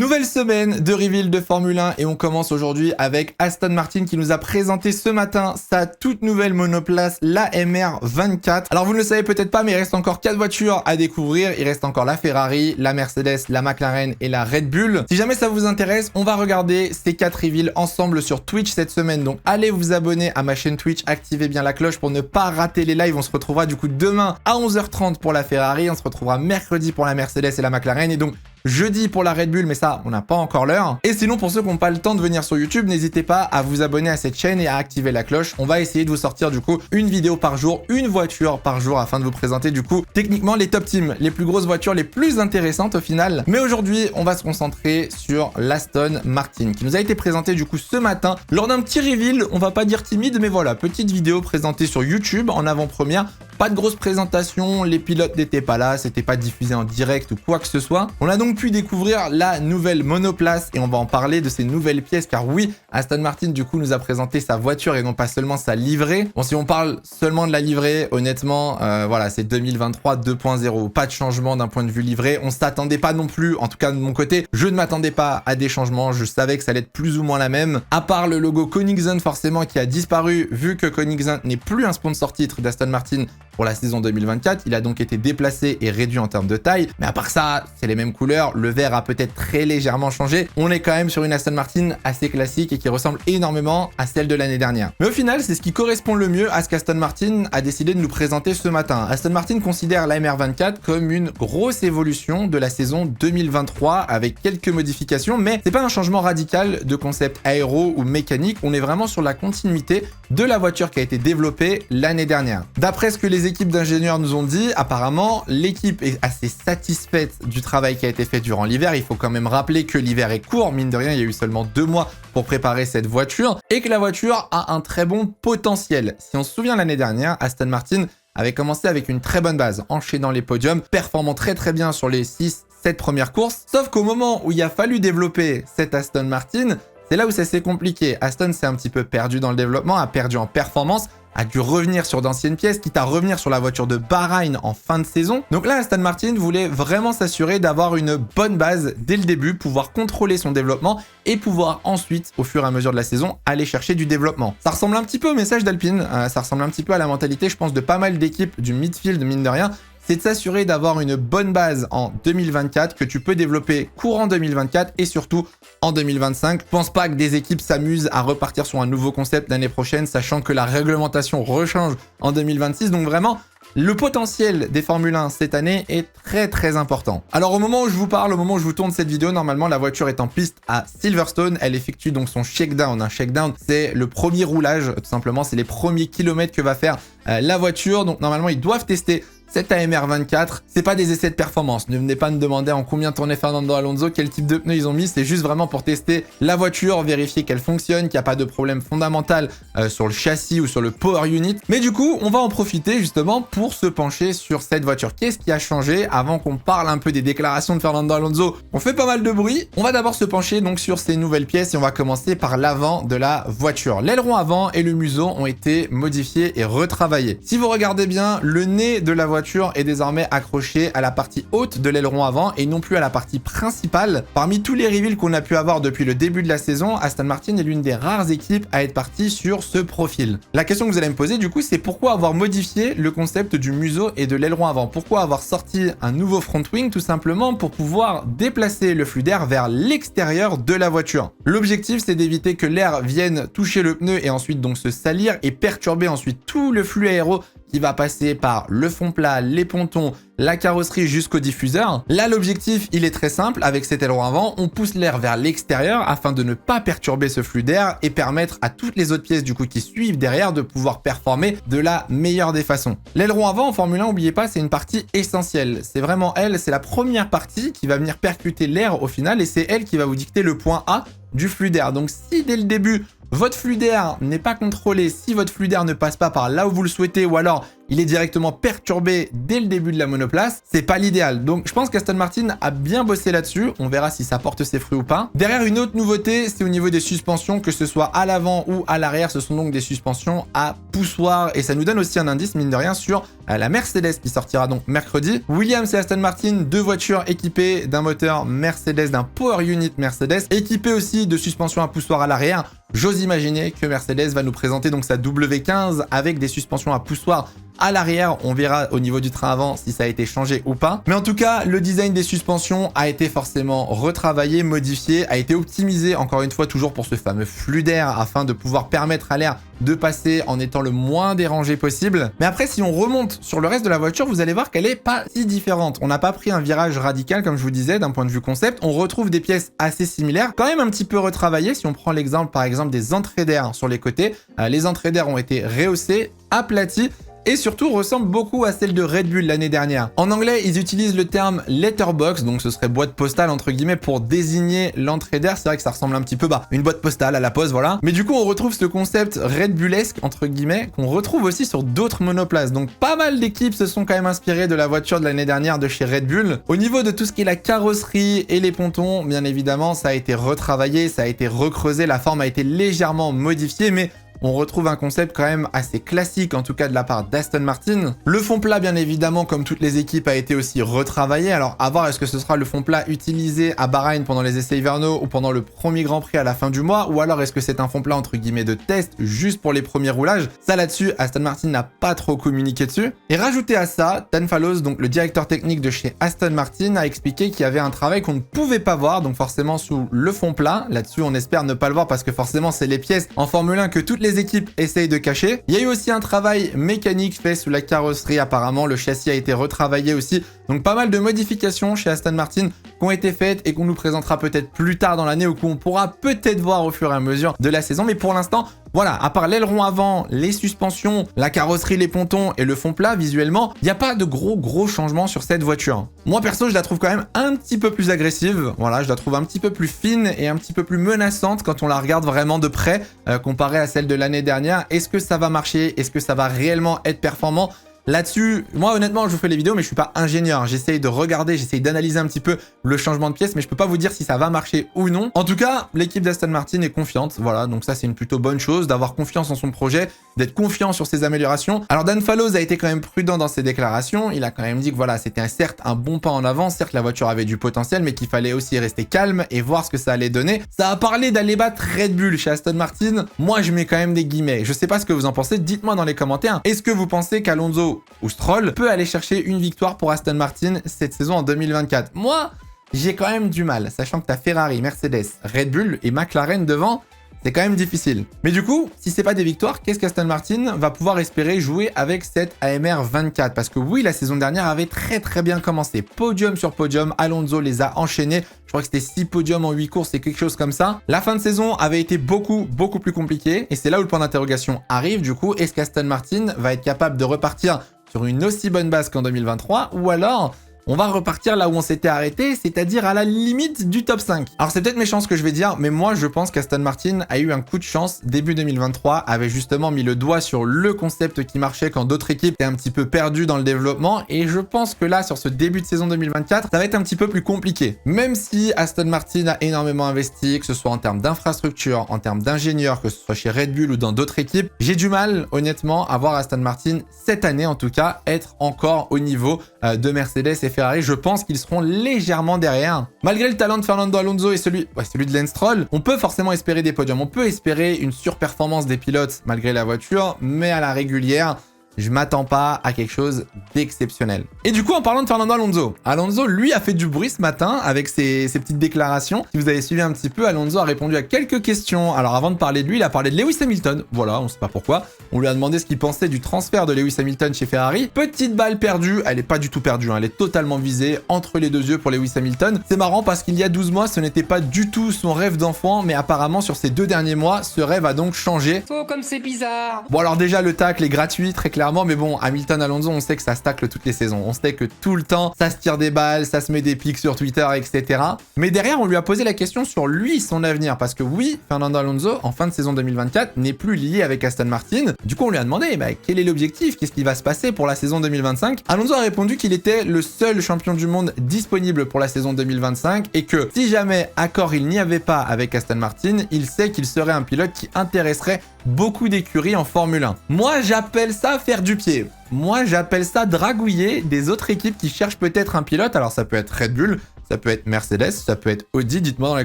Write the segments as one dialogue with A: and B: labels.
A: Nouvelle semaine de reveal de Formule 1 et on commence aujourd'hui avec Aston Martin qui nous a présenté ce matin sa toute nouvelle monoplace, la MR24. Alors vous ne le savez peut-être pas, mais il reste encore 4 voitures à découvrir. Il reste encore la Ferrari, la Mercedes, la McLaren et la Red Bull. Si jamais ça vous intéresse, on va regarder ces 4 reveals ensemble sur Twitch cette semaine. Donc allez vous abonner à ma chaîne Twitch, activez bien la cloche pour ne pas rater les lives. On se retrouvera du coup demain à 11h30 pour la Ferrari, on se retrouvera mercredi pour la Mercedes et la McLaren et donc jeudi pour la Red Bull, mais ça, on n'a pas encore l'heure. Et sinon, pour ceux qui n'ont pas le temps de venir sur YouTube, n'hésitez pas à vous abonner à cette chaîne et à activer la cloche. On va essayer de vous sortir du coup une vidéo par jour, une voiture par jour, afin de vous présenter du coup techniquement les top teams, les plus grosses voitures, les plus intéressantes au final. Mais aujourd'hui, on va se concentrer sur l'Aston Martin, qui nous a été présenté du coup ce matin lors d'un petit reveal, on va pas dire timide, mais voilà, petite vidéo présentée sur YouTube en avant-première. Pas de grosse présentation, les pilotes n'étaient pas là, c'était pas diffusé en direct ou quoi que ce soit. On a donc pu découvrir la nouvelle monoplace et on va en parler de ces nouvelles pièces car oui, Aston Martin du coup nous a présenté sa voiture et non pas seulement sa livrée. Bon, si on parle seulement de la livrée, honnêtement, voilà, c'est 2023 2.0, pas de changement d'un point de vue livrée. On s'attendait pas non plus, en tout cas de mon côté, je ne m'attendais pas à des changements, je savais que ça allait être plus ou moins la même. À part le logo Koenigsegg forcément qui a disparu vu que Koenigsegg n'est plus un sponsor titre d'Aston Martin pour la saison 2024, il a donc été déplacé et réduit en termes de taille. Mais à part ça, c'est les mêmes couleurs. Le vert a peut-être très légèrement changé. On est quand même sur une Aston Martin assez classique et qui ressemble énormément à celle de l'année dernière. Mais au final, c'est ce qui correspond le mieux à ce qu'Aston Martin a décidé de nous présenter ce matin. Aston Martin considère la MR24 comme une grosse évolution de la saison 2023 avec quelques modifications, mais c'est pas un changement radical de concept aéro ou mécanique. On est vraiment sur la continuité de la voiture qui a été développée l'année dernière. D'après ce que les équipes d'ingénieurs nous ont dit, apparemment, l'équipe est assez satisfaite du travail qui a été fait durant l'hiver. Il faut quand même rappeler que l'hiver est court, mine de rien, il y a eu seulement 2 mois pour préparer cette voiture et que la voiture a un très bon potentiel. Si on se souvient l'année dernière, Aston Martin avait commencé avec une très bonne base, enchaînant les podiums, performant très bien sur les 6-7 premières courses. Sauf qu'au moment où il a fallu développer cette Aston Martin, c'est là où ça s'est compliqué. Aston s'est un petit peu perdu dans le développement, a perdu en performance, a dû revenir sur d'anciennes pièces, quitte à revenir sur la voiture de Bahreïn en fin de saison. Donc là, Aston Martin voulait vraiment s'assurer d'avoir une bonne base dès le début, pouvoir contrôler son développement et pouvoir ensuite, au fur et à mesure de la saison, aller chercher du développement. Ça ressemble un petit peu au message d'Alpine, ça ressemble un petit peu à la mentalité, je pense, de pas mal d'équipes du midfield, mine de rien. C'est de s'assurer d'avoir une bonne base en 2024 que tu peux développer courant 2024 et surtout en 2025. Je pense pas que des équipes s'amusent à repartir sur un nouveau concept l'année prochaine, sachant que la réglementation rechange en 2026. Donc vraiment, le potentiel des Formule 1 cette année est très important. Alors au moment où je vous parle, au moment où je vous tourne cette vidéo, normalement la voiture est en piste à Silverstone. Elle effectue donc son shakedown. Un shakedown, c'est le premier roulage, tout simplement. C'est les premiers kilomètres que va faire la voiture. Donc normalement, ils doivent tester cette AMR24, c'est pas des essais de performance. Ne venez pas me demander en combien tournait Fernando Alonso, quel type de pneus ils ont mis. C'est juste vraiment pour tester la voiture, vérifier qu'elle fonctionne, qu'il n'y a pas de problème fondamental sur le châssis ou sur le power unit. Mais du coup, on va en profiter justement pour se pencher sur cette voiture. Qu'est-ce qui a changé avant qu'on parle un peu des déclarations de Fernando Alonso? On fait pas mal de bruit. On va d'abord se pencher donc sur ces nouvelles pièces et on va commencer par l'avant de la voiture. L'aileron avant et le museau ont été modifiés et retravaillés. Si vous regardez bien, le nez de la voiture est désormais accroché à la partie haute de l'aileron avant et non plus à la partie principale. Parmi tous les reveals qu'on a pu avoir depuis le début de la saison, Aston Martin est l'une des rares équipes à être partie sur ce profil. La question que vous allez me poser du coup, c'est pourquoi avoir modifié le concept du museau et de l'aileron avant? Pourquoi avoir sorti un nouveau front wing? Tout simplement pour pouvoir déplacer le flux d'air vers l'extérieur de la voiture. L'objectif, c'est d'éviter que l'air vienne toucher le pneu et ensuite donc se salir et perturber ensuite tout le flux aéro qui va passer par le fond plat, les pontons, la carrosserie jusqu'au diffuseur. Là, l'objectif, il est très simple. Avec cet aileron avant, on pousse l'air vers l'extérieur afin de ne pas perturber ce flux d'air et permettre à toutes les autres pièces du coup qui suivent derrière de pouvoir performer de la meilleure des façons. L'aileron avant en Formule 1, n'oubliez pas, c'est une partie essentielle. C'est vraiment elle, c'est la première partie qui va venir percuter l'air au final et c'est elle qui va vous dicter le point A du flux d'air. Donc si dès le début, votre flux d'air n'est pas contrôlé, si votre flux d'air ne passe pas par là où vous le souhaitez ou alors il est directement perturbé dès le début de la monoplace. C'est pas l'idéal. Donc je pense qu'Aston Martin a bien bossé là-dessus. On verra si ça porte ses fruits ou pas. Derrière, une autre nouveauté, c'est au niveau des suspensions, que ce soit à l'avant ou à l'arrière. Ce sont donc des suspensions à poussoir et ça nous donne aussi un indice, mine de rien, sur la Mercedes qui sortira donc mercredi. Williams et Aston Martin, deux voitures équipées d'un moteur Mercedes, d'un Power Unit Mercedes, équipées aussi de suspensions à poussoir à l'arrière. J'ose imaginer que Mercedes va nous présenter donc sa W15 avec des suspensions à poussoir à l'arrière. On verra au niveau du train avant si ça a été changé ou pas. Mais en tout cas, le design des suspensions a été forcément retravaillé, modifié, a été optimisé, encore une fois, toujours pour ce fameux flux d'air afin de pouvoir permettre à l'air de passer en étant le moins dérangé possible. Mais après, si on remonte sur le reste de la voiture, vous allez voir qu'elle est pas si différente. On n'a pas pris un virage radical, comme je vous disais, d'un point de vue concept. On retrouve des pièces assez similaires, quand même un petit peu retravaillées. Si on prend l'exemple, par exemple, des entrées d'air sur les côtés, les entrées d'air ont été rehaussées, aplaties, et surtout ressemble beaucoup à celle de Red Bull l'année dernière. En anglais, ils utilisent le terme letterbox, donc ce serait boîte postale entre guillemets pour désigner l'entrée d'air. C'est vrai que ça ressemble un petit peu à une boîte postale à la pose, voilà. Mais du coup, on retrouve ce concept Red Bullesque entre guillemets qu'on retrouve aussi sur d'autres monoplaces. Donc pas mal d'équipes se sont quand même inspirées de la voiture de l'année dernière de chez Red Bull. Au niveau de tout ce qui est la carrosserie et les pontons, bien évidemment, ça a été retravaillé, ça a été recreusé, la forme a été légèrement modifiée, mais on retrouve un concept quand même assez classique, en tout cas de la part d'Aston Martin. Le fond plat, bien évidemment, comme toutes les équipes, a été aussi retravaillé. Alors, à voir, est-ce que ce sera le fond plat utilisé à Bahreïn pendant les essais hivernaux ou pendant le premier Grand Prix à la fin du mois, ou alors est-ce que c'est un fond plat entre guillemets de test, juste pour les premiers roulages? Ça, là-dessus, Aston Martin n'a pas trop communiqué dessus. Et rajouté à ça, Dan Fallows, donc le directeur technique de chez Aston Martin, a expliqué qu'il y avait un travail qu'on ne pouvait pas voir, donc forcément sous le fond plat. Là-dessus, on espère ne pas le voir parce que forcément, c'est les pièces en Formule 1 que toutes les équipes essayent de cacher. Il y a eu aussi un travail mécanique fait sous la carrosserie, apparemment le châssis a été retravaillé aussi, donc pas mal de modifications chez Aston Martin qui ont été faites et qu'on nous présentera peut-être plus tard dans l'année ou qu'on pourra peut-être voir au fur et à mesure de la saison, mais pour l'instant, voilà, à part l'aileron avant, les suspensions, la carrosserie, les pontons et le fond plat, visuellement, il n'y a pas de gros changements sur cette voiture. Moi, perso, je la trouve quand même un petit peu plus agressive. Voilà, je la trouve un petit peu plus fine et un petit peu plus menaçante quand on la regarde vraiment de près, comparée à celle de l'année dernière. Est-ce que ça va marcher? Est-ce que ça va réellement être performant? Là-dessus, moi honnêtement, je vous fais les vidéos, mais je suis pas ingénieur. J'essaye de regarder, j'essaye d'analyser un petit peu le changement de pièces, mais je peux pas vous dire si ça va marcher ou non. En tout cas, l'équipe d'Aston Martin est confiante. Voilà, donc ça c'est une plutôt bonne chose, d'avoir confiance en son projet, d'être confiant sur ses améliorations. Alors Dan Fallows a été quand même prudent dans ses déclarations. Il a quand même dit que voilà, c'était certes un bon pas en avant, certes la voiture avait du potentiel, mais qu'il fallait aussi rester calme et voir ce que ça allait donner. Ça a parlé d'aller battre Red Bull chez Aston Martin. Moi, je mets quand même des guillemets. Je sais pas ce que vous en pensez. Dites-moi dans les commentaires. Est-ce que vous pensez qu'Alonso ou Stroll peut aller chercher une victoire pour Aston Martin cette saison en 2024? Moi, j'ai quand même du mal, sachant que t'as Ferrari, Mercedes, Red Bull et McLaren devant. C'est quand même difficile. Mais du coup, si c'est pas des victoires, qu'est-ce qu'Aston Martin va pouvoir espérer jouer avec cette AMR 24? Parce que oui, la saison dernière avait très bien commencé. Podium sur podium, Alonso les a enchaînés. Je crois que c'était 6 podiums en 8 courses, c'est quelque chose comme ça. La fin de saison avait été beaucoup plus compliquée. Et c'est là où le point d'interrogation arrive. Du coup, est-ce qu'Aston Martin va être capable de repartir sur une aussi bonne base qu'en 2023? Ou alors on va repartir là où on s'était arrêté, c'est-à-dire à la limite du top 5. Alors c'est peut-être méchant ce que je vais dire, mais moi je pense qu'Aston Martin a eu un coup de chance. Début 2023 avait justement mis le doigt sur le concept qui marchait quand d'autres équipes étaient un petit peu perdues dans le développement. Et je pense que là, sur ce début de saison 2024, ça va être un petit peu plus compliqué. Même si Aston Martin a énormément investi, que ce soit en termes d'infrastructure, en termes d'ingénieurs, que ce soit chez Red Bull ou dans d'autres équipes, j'ai du mal honnêtement à voir Aston Martin cette année en tout cas être encore au niveau de Mercedes et Ferrari. Je pense qu'ils seront légèrement derrière. Malgré le talent de Fernando Alonso et celui de Lance Stroll, on peut forcément espérer des podiums. On peut espérer une surperformance des pilotes malgré la voiture, mais à la régulière, je m'attends pas à quelque chose d'exceptionnel. Et du coup, en parlant de Fernando Alonso, Alonso, lui, a fait du bruit ce matin avec ses petites déclarations. Si vous avez suivi un petit peu, Alonso a répondu à quelques questions. Alors avant de parler de lui, il a parlé de Lewis Hamilton. Voilà, on sait pas pourquoi. On lui a demandé ce qu'il pensait du transfert de Lewis Hamilton chez Ferrari. Petite balle perdue, elle est pas du tout perdue, hein. Elle est totalement visée entre les deux yeux pour Lewis Hamilton. C'est marrant parce qu'il y a 12 mois, ce n'était pas du tout son rêve d'enfant, mais apparemment sur ces 2 derniers mois, ce rêve a donc changé.
B: Oh, comme c'est bizarre.
A: Bon alors déjà, le tacle est gratuit, très clairement. clairement. Mais bon, Hamilton, Alonso, on sait que ça se tacle toutes les saisons. On sait que tout le temps, ça se tire des balles, ça se met des pics sur Twitter, etc. Mais derrière, on lui a posé la question sur lui, son avenir. Parce que oui, Fernando Alonso, en fin de saison 2024, n'est plus lié avec Aston Martin. Du coup, on lui a demandé, bah, quel est l'objectif? Qu'est-ce qui va se passer pour la saison 2025? Alonso a répondu qu'il était le seul champion du monde disponible pour la saison 2025 et que si jamais accord il n'y avait pas avec Aston Martin, il sait qu'il serait un pilote qui intéresserait beaucoup d'écuries en Formule 1. Moi, j'appelle ça faire du pied. Moi, j'appelle ça dragouiller des autres équipes qui cherchent peut-être un pilote. Alors, ça peut être Red Bull, ça peut être Mercedes, ça peut être Audi. Dites-moi dans les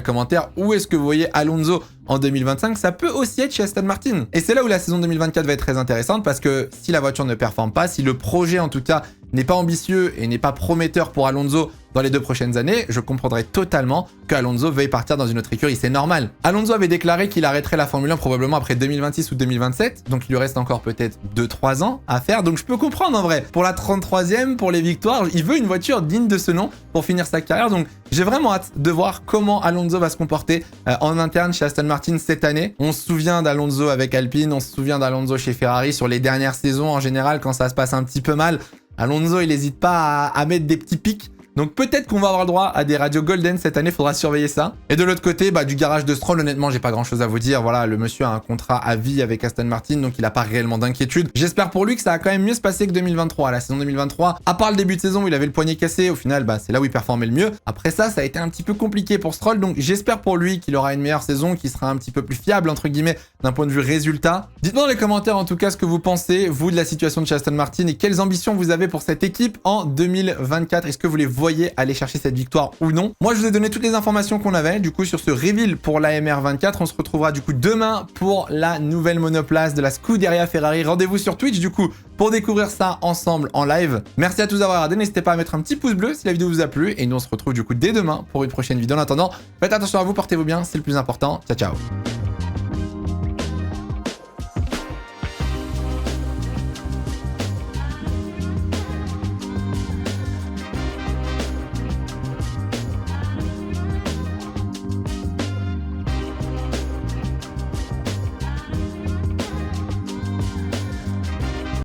A: commentaires où est-ce que vous voyez Alonso en 2025. Ça peut aussi être chez Aston Martin. Et c'est là où la saison 2024 va être très intéressante parce que si la voiture ne performe pas, si le projet en tout cas n'est pas ambitieux et n'est pas prometteur pour Alonso dans les 2 prochaines années, je comprendrais totalement qu'Alonso veuille partir dans une autre écurie, c'est normal. Alonso avait déclaré qu'il arrêterait la Formule 1 probablement après 2026 ou 2027, donc il lui reste encore peut-être 2-3 ans à faire, donc je peux comprendre en vrai. Pour la 33e, pour les victoires, il veut une voiture digne de ce nom pour finir sa carrière, donc j'ai vraiment hâte de voir comment Alonso va se comporter en interne chez Aston Martin cette année. On se souvient d'Alonso avec Alpine, on se souvient d'Alonso chez Ferrari sur les dernières saisons en général quand ça se passe un petit peu mal. Alonso, il n'hésite pas à mettre des petits pics. Donc peut-être qu'on va avoir le droit à des radios Golden cette année, faudra surveiller ça. Et de l'autre côté, bah, du garage de Stroll, honnêtement, j'ai pas grand-chose à vous dire. Voilà, le monsieur a un contrat à vie avec Aston Martin, donc il a pas réellement d'inquiétude. J'espère pour lui que ça a quand même mieux se passer que 2023. La saison 2023, à part le début de saison où il avait le poignet cassé, au final, bah, c'est là où il performait le mieux. Après ça, ça a été un petit peu compliqué pour Stroll, donc j'espère pour lui qu'il aura une meilleure saison, qui sera un petit peu plus fiable, entre guillemets, d'un point de vue résultat. Dites-moi dans les commentaires, en tout cas, ce que vous pensez, vous, de la situation de chez Aston Martin et quelles ambitions vous avez pour cette équipe en 2024. Est-ce que vous les voyez aller chercher cette victoire ou non? Moi, je vous ai donné toutes les informations qu'on avait, du coup, sur ce reveal pour l'AMR 24. On se retrouvera, du coup, demain pour la nouvelle monoplace de la Scuderia Ferrari. Rendez-vous sur Twitch, du coup, pour découvrir ça ensemble en live. Merci à tous d'avoir regardé. N'hésitez pas à mettre un petit pouce bleu si la vidéo vous a plu. Et nous, on se retrouve, du coup, dès demain pour une prochaine vidéo. En attendant, faites attention à vous, portez-vous bien, c'est le plus important. Ciao, ciao.